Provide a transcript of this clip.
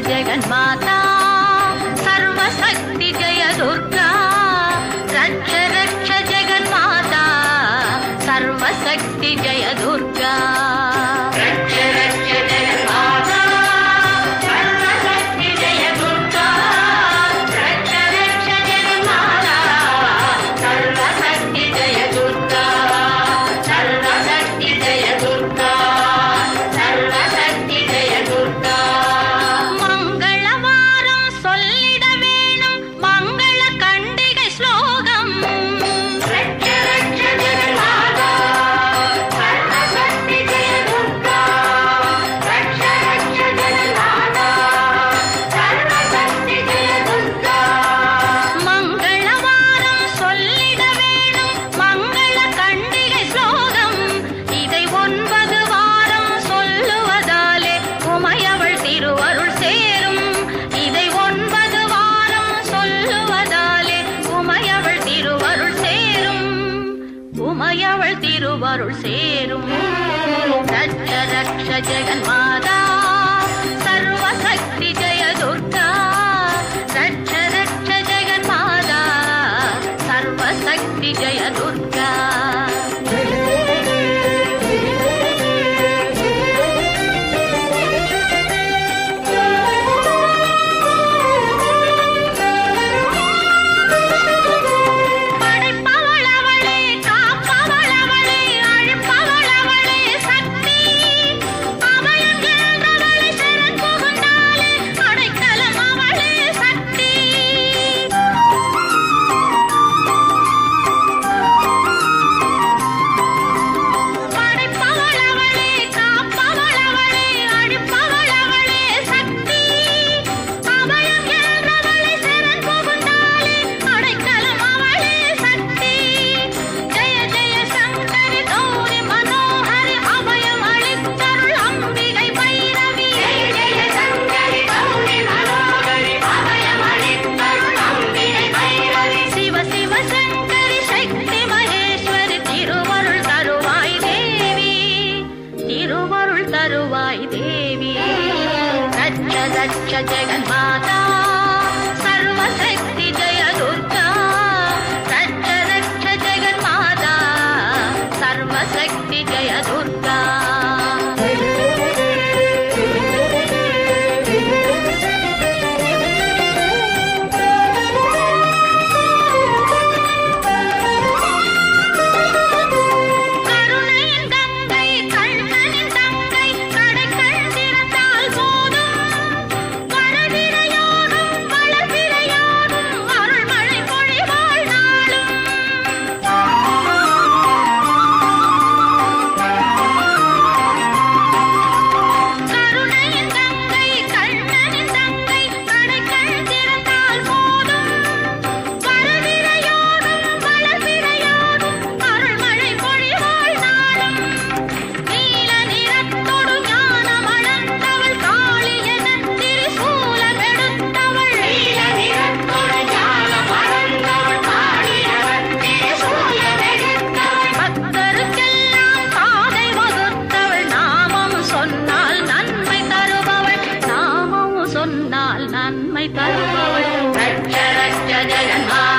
जगन्माता सर्वशक्ति जय दुर्गा रक्ष रक्ष जगन्माता सर्वशक्ति जय दुर्गा रक्ष रक्ष जगन्माता सर्वशक्ति जय दुर्गा रक्ष रक्ष जगन्माता सर्वशक्ति जय दुर्गा सर्वशक्ति जय दुर्गा सर्वशक्ति जय दुर्गा உமையவள் திருவருள் சேரும் ரட்ச ரட்ச ஜெகன்மாதா சர்வசக்தி ஜெய துர்கா ரட்ச ரட்ச ஜெகன்மாதா சர்வசக்தி ஜெய துர்கா देवी रक्ष रक्ष जगन्माता सर्वशक्ति जय दुर्गा रक्ष रक्ष जगन्माता सर्वशक्ति जय दुर्गा நன்மை தருபவள் ரட்ச ரட்ச ஜெகன்மாதா